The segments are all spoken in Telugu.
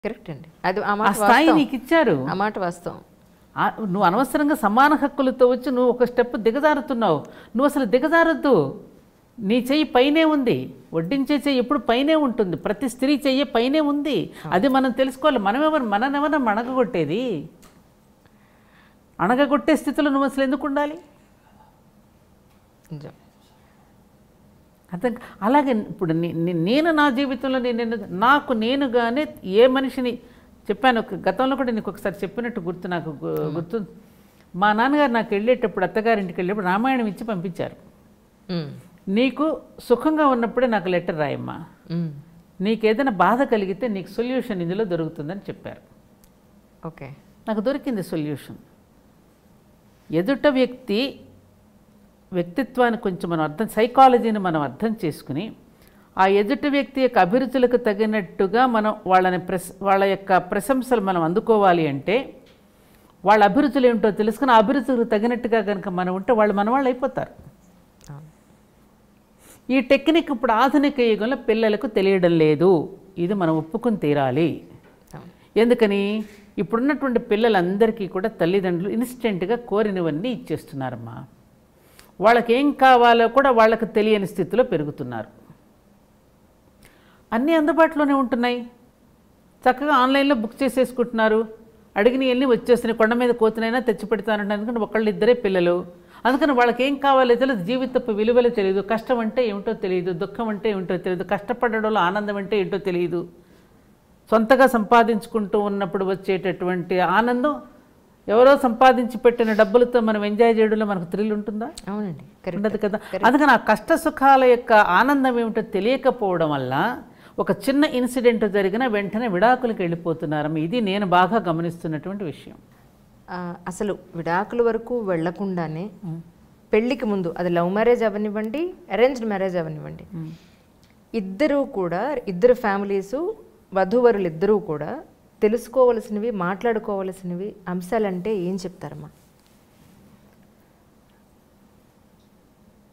కరెక్ట్ అండి. అది ఆ ఆ మాట స్థాయి వాస్తవం. నీకు ఇచ్చారు. ఆ మాట వాస్తవం. నువ్వు అనవసరంగా సమాన హక్కులతో వచ్చి నువ్వు ఒక స్టెప్ దిగజారుతున్నావు. నువ్వు అసలు దిగజారద్దు. నీ చెయ్యి పైనే ఉంది, వడ్డించే చెయ్యి ఎప్పుడు పైనే ఉంటుంది. ప్రతి స్త్రీ చెయ్యి పైనే ఉంది. అది మనం తెలుసుకోవాలి. మననెవరన్నా అణగగొట్టేది? అణగగొట్టే స్థితిలో నువ్వు అసలు ఎందుకు ఉండాలి? నిజం. అర్థం అలాగే ఇప్పుడు నేను నా జీవితంలో నాకు నేనుగానే ఏ మనిషిని చెప్పాను. గతంలో కూడా నీకు ఒకసారి చెప్పినట్టు నాకు గుర్తు. మా నాన్నగారు నాకు వెళ్ళేటప్పుడు అత్తగారింటికి వెళ్ళేటప్పుడు రామాయణం ఇచ్చి పంపించారు. నీకు సుఖంగా ఉన్నప్పుడే నాకు లెటర్ రాయమ్మా, నీకు ఏదైనా బాధ కలిగితే నీకు సొల్యూషన్ ఇందులో దొరుకుతుందని చెప్పారు. ఓకే, నాకు దొరికింది సొల్యూషన్. ఎదుట వ్యక్తిత్వాన్ని కొంచెం మనం సైకాలజీని మనం అర్థం చేసుకుని ఆ ఎదుటి వ్యక్తి యొక్క అభిరుచులకు తగినట్టుగా మనం వాళ్ళ యొక్క ప్రశంసలు మనం అందుకోవాలి అంటే వాళ్ళ అభిరుచులు ఏమిటో తెలుసుకుని ఆ అభిరుచులకు తగినట్టుగా కనుక మనం ఉంటే వాళ్ళు అయిపోతారు. ఈ టెక్నిక్ ఇప్పుడు ఆధునిక యుగంలో పిల్లలకు తెలియడం లేదు. ఇది మనం ఒప్పుకొని తీరాలి. ఎందుకని ఇప్పుడున్నటువంటి పిల్లలందరికీ కూడా తల్లిదండ్రులు ఇన్స్టెంట్గా కోరినవన్నీ ఇచ్చేస్తున్నారమ్మా. వాళ్ళకి ఏం కావాలో కూడా వాళ్ళకి తెలియని స్థితిలో పెరుగుతున్నారు. అన్నీ అందుబాటులోనే ఉంటున్నాయి. చక్కగా ఆన్లైన్లో బుక్ చేసేసుకుంటున్నారు. అడిగినవన్నీ వచ్చేస్తున్నాయి. కొండ మీద కోతినైనా తెచ్చి పెడతానంటే అందుకని ఒకళ్ళు ఇద్దరే పిల్లలు. అందుకని వాళ్ళకి ఏం కావాలో తెలియదు. జీవితపు విలువలు తెలియదు. కష్టం అంటే ఏమిటో తెలియదు. దుఃఖం అంటే ఏమిటో తెలియదు. కష్టపడడంలో ఆనందం అంటే ఏంటో తెలియదు. సొంతగా సంపాదించుకుంటూ ఉన్నప్పుడు వచ్చేటటువంటి ఆనందం ఎవరో సంపాదించి పెట్టిన డబ్బులతో మనం ఎంజాయ్ చేయడంలో మనకు థ్రిల్ ఉంటుందా? అవునండి, ఉండదు కదా. అందుకని ఆ కష్ట సుఖాల యొక్క ఆనందం ఏమిటో తెలియకపోవడం వల్ల ఒక చిన్న ఇన్సిడెంట్ జరిగిన వెంటనే విడాకులకు వెళ్ళిపోతున్నారు. ఇది నేను బాగా గమనిస్తున్నటువంటి విషయం. అసలు విడాకుల వరకు వెళ్లకుండానే పెళ్లికి ముందు, అది లవ్ మ్యారేజ్ అవనివ్వండి, అరేంజ్డ్ మ్యారేజ్ అవనివ్వండి, ఇద్దరు ఫ్యామిలీసు, వధూవరులు ఇద్దరూ కూడా తెలుసుకోవలసినవి, మాట్లాడుకోవలసినవి అంశాలంటే ఏం చెప్తారమ్మా?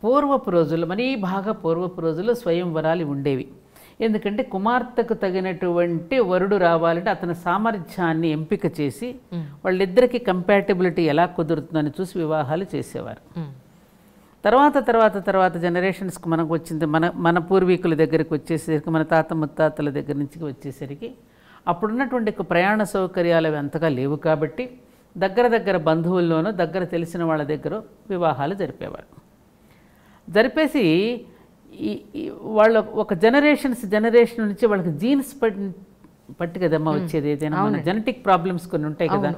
పూర్వపు రోజుల్లో, మరీ బాగా పూర్వపు రోజుల్లో స్వయంవరాలు ఉండేవి. ఎందుకంటే కుమార్తెకు తగినటువంటి వరుడు రావాలంటే అతని సామర్థ్యాన్ని ఎంపిక చేసి వాళ్ళిద్దరికీ కంపాటబిలిటీ ఎలా కుదురుతుందని చూసి వివాహాలు చేసేవారు. తర్వాత జనరేషన్స్కి మనకు వచ్చింది. మన పూర్వీకుల దగ్గరికి వచ్చేసరికి, మన తాత ముత్తాతల దగ్గర నుంచి వచ్చేసరికి అప్పుడున్నటువంటి ప్రయాణ సౌకర్యాలు అవి అంతగా లేవు. కాబట్టి దగ్గర బంధువుల్లోనూ, దగ్గర తెలిసిన వాళ్ళ దగ్గర వివాహాలు జరిపేసి వాళ్ళ ఒక జనరేషన్ నుంచి వాళ్ళకి జీన్స్ పట్టి కదమ్మా వచ్చేది. ఏదైనా మన జెనెటిక్ ప్రాబ్లమ్స్ కొన్ని ఉంటాయి కదా,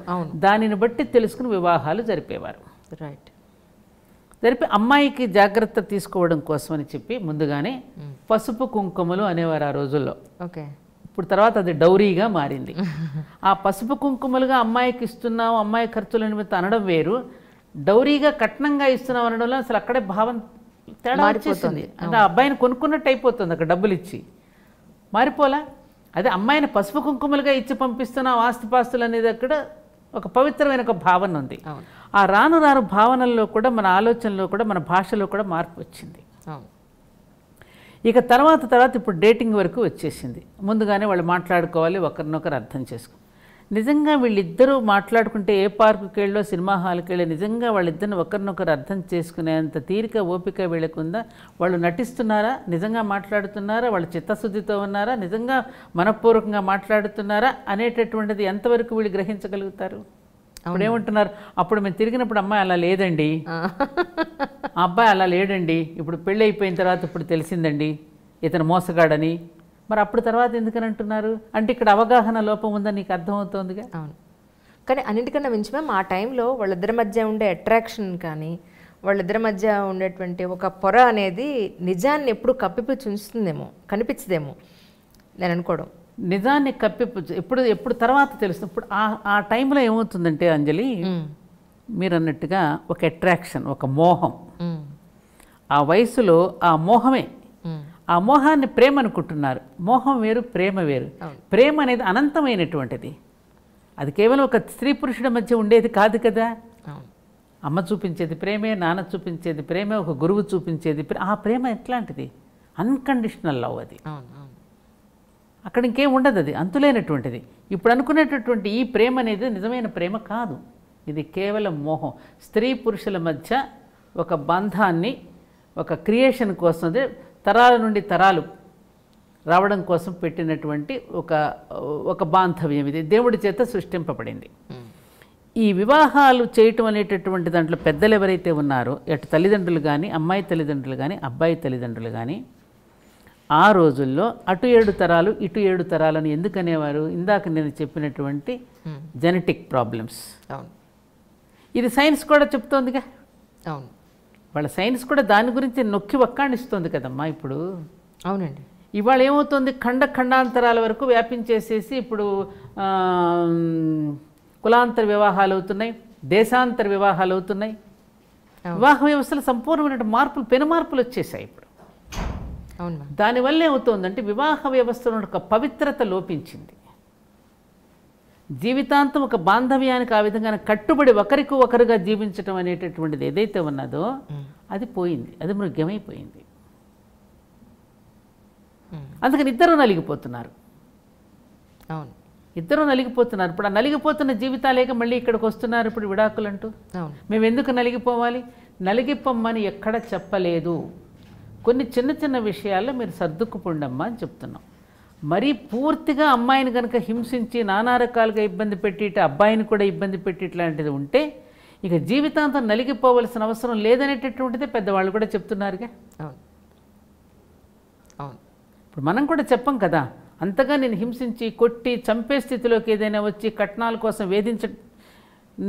దానిని బట్టి తెలుసుకుని వివాహాలు జరిపేవారు. రైట్. జరిపి అమ్మాయికి జాగ్రత్త తీసుకోవడం కోసం అని చెప్పి ముందుగానే పసుపు కుంకుమలు అనేవారు ఆ రోజుల్లో. ఓకే. ఇప్పుడు తర్వాత అది డౌరీగా మారింది. ఆ పసుపు కుంకుమలుగా అమ్మాయికి ఇస్తున్నాం, అమ్మాయి ఖర్చుల నిమిత్తం అనడం వేరు, డౌరీగా కట్నంగా ఇస్తున్నాం అనడంలో అసలు అక్కడే భావం తేడా వచ్చేస్తుంది. అంటే ఆ అబ్బాయిని కొనుక్కున్నట్టు అయిపోతుంది. అక్కడ డబ్బులు ఇచ్చి మారిపోలా. అదే అమ్మాయిని పసుపు కుంకుమలుగా ఇచ్చి పంపిస్తున్నాం, ఆస్తిపాస్తులు అనేది అక్కడ ఒక పవిత్రమైన ఒక భావన ఉంది. ఆ రాను భావనల్లో కూడా, మన ఆలోచనలో కూడా, మన భాషలో కూడా మార్పు వచ్చింది. ఇక తర్వాత ఇప్పుడు డేటింగ్ వరకు వచ్చేసింది. ముందుగానే వాళ్ళు మాట్లాడుకోవాలి, ఒకరినొకరు అర్థం చేసుకో. నిజంగా వీళ్ళిద్దరూ మాట్లాడుకుంటే ఏ పార్కుకి వెళ్ళో, సినిమా హాల్కి వెళ్ళో నిజంగా వాళ్ళిద్దరిని ఒకరినొకరు అర్థం చేసుకునేంత తీరిక, ఓపిక వీళ్ళకుందా? వాళ్ళు నటిస్తున్నారా? నిజంగా మాట్లాడుతున్నారా? వాళ్ళు చిత్తశుద్ధితో ఉన్నారా? నిజంగా మనపూర్వకంగా మాట్లాడుతున్నారా అనేటటువంటిది ఎంతవరకు వీళ్ళు గ్రహించగలుగుతారు? అప్పుడు ఏమంటున్నారు, అప్పుడు మేము తిరిగినప్పుడు అమ్మాయి అలా లేదండి, ఆ అబ్బాయి అలా లేడండి, ఇప్పుడు పెళ్ళి అయిపోయిన తర్వాత ఇప్పుడు తెలిసిందండి ఇతను మోసగాడని. మరి అప్పుడు తర్వాత ఎందుకని అంటున్నారు అంటే ఇక్కడ అవగాహన లోపం ఉందని నీకు అర్థమవుతోందిగా. అవును. కానీ అన్నింటికన్నా మించి మేము ఆ టైంలో వాళ్ళిద్దరి మధ్య ఉండే అట్రాక్షన్ కానీ, వాళ్ళిద్దరి మధ్య ఉండేటువంటి ఒక పొర అనేది నిజాన్ని ఎప్పుడు కప్పిపుచ్చి ఉంచుతుందేమో, కనిపించదేమో నేను అనుకోవడం. నిజాన్ని ఎప్పుడు తర్వాత తెలుస్తుంది. ఇప్పుడు ఆ టైంలో ఏమవుతుందంటే అంజలి, మీరు అన్నట్టుగా ఒక అట్రాక్షన్, ఒక మోహం, ఆ వయసులో ఆ మోహమే, ఆ మోహాన్ని ప్రేమ అనుకుంటున్నారు. మోహం వేరు, ప్రేమ వేరు. ప్రేమ అనేది అనంతమైనటువంటిది. అది కేవలం ఒక స్త్రీ పురుషుడి మధ్య ఉండేది కాదు కదా. అమ్మ చూపించేది ప్రేమే, నాన్న చూపించేది ప్రేమే, ఒక గురువు చూపించేది ఆ ప్రేమ ఎట్లాంటిది? అన్కండిషనల్ లవ్ అది. అక్కడ ఇంకేం ఉండదు, అది అంతులేనటువంటిది. ఇప్పుడు అనుకునేటటువంటి ఈ ప్రేమ అనేది నిజమైన ప్రేమ కాదు, ఇది కేవలం మోహం. స్త్రీ పురుషుల మధ్య ఒక బంధాన్ని, ఒక క్రియేషన్ కోసం, అదే తరాల నుండి తరాలు రావడం కోసం పెట్టినటువంటి ఒక బాంధవ్యం. ఇది దేవుడి చేత సృష్టింపబడింది. ఈ వివాహాలు చేయటం అనేటటువంటి దాంట్లో పెద్దలు ఎవరైతే ఉన్నారో, అటు తల్లిదండ్రులు కానీ, అమ్మాయి తల్లిదండ్రులు కానీ, అబ్బాయి తల్లిదండ్రులు కానీ, ఆ రోజుల్లో అటు 7 తరాలు ఇటు 7 తరాలని ఎందుకనేవారు? ఇందాక నేను చెప్పినటువంటి జెనెటిక్ ప్రాబ్లమ్స్. అవును, ఇది సైన్స్ కూడా చెప్తోందిగా. అవును, వాళ్ళ సైన్స్ కూడా దాని గురించి నొక్కి వక్కాణిస్తుంది కదమ్మా ఇప్పుడు. అవునండి. ఇవాళ ఏమవుతుంది, ఖండాంతరాల వరకు వ్యాపించేసేసి ఇప్పుడు కులాంతర వివాహాలు అవుతున్నాయి, దేశాంతర వివాహాలు అవుతున్నాయి. వివాహ వ్యవస్థలో సంపూర్ణమైన మార్పులు, పెను మార్పులు వచ్చేసాయి ఇప్పుడు. అవును. దానివల్ల ఏమవుతుందంటే వివాహ వ్యవస్థలో ఒక పవిత్రత లోపించింది. జీవితాంతం ఒక బాంధవ్యానికి ఆ విధంగా కట్టుబడి ఒకరికి ఒకరుగా జీవించటం అనేటటువంటిది ఏదైతే ఉన్నదో అది పోయింది, అది మృగ్యమైపోయింది. అందుకని ఇద్దరు నలిగిపోతున్నారు. అవును, ఇద్దరు నలిగిపోతున్నారు. ఇప్పుడు ఆ నలిగిపోతున్న జీవితాలేక మళ్ళీ ఇక్కడికి వస్తున్నారు ఇప్పుడు విడాకులు అంటూ. మేము ఎందుకు నలిగిపోవాలి? నలిగిపోమ్మని ఎక్కడ చెప్పలేదు. కొన్ని చిన్న చిన్న విషయాల్లో మీరు సర్దుకుపోండమ్మా అని చెప్తున్నాం. మరీ పూర్తిగా అమ్మాయిని కనుక హింసించి నానా రకాలుగా ఇబ్బంది పెట్టి అబ్బాయిని కూడా ఇబ్బంది పెట్టి ఇట్లాంటిది ఉంటే ఇక జీవితాంతం నలిగిపోవలసిన అవసరం లేదనేటటువంటిదే పెద్దవాళ్ళు కూడా చెప్తున్నారుగా. అవును, అవును. ఇప్పుడు మనం కూడా చెప్పం కదా, అంతగా నేను హింసించి కొట్టి చంపే స్థితిలోకి ఏదైనా వచ్చి కట్నాల కోసం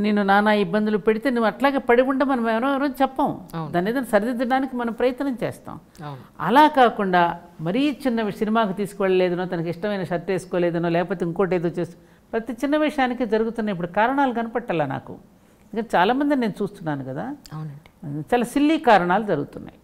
నేను నానా ఇబ్బందులు పెడితే నువ్వు అట్లాగే పడి ఉండ మనం ఎవరో చెప్పం. దాన్ని ఏదైనా సరిదిద్దడానికి మనం ప్రయత్నం చేస్తాం. అలా కాకుండా మరీ చిన్న సినిమాకి తీసుకువెళ్ళలేదనో, తనకి ఇష్టమైన షర్ట్ వేసుకోలేదనో, లేకపోతే ఇంకోటి ఏదో చేస్తూ ప్రతి చిన్న విషయానికి జరుగుతున్నాయి. ఇప్పుడు కారణాలు కనపట్టాలా నాకు? ఇంకా చాలామంది నేను చూస్తున్నాను కదా, అవునండి, చాలా సిల్లీ కారణాలు జరుగుతున్నాయి.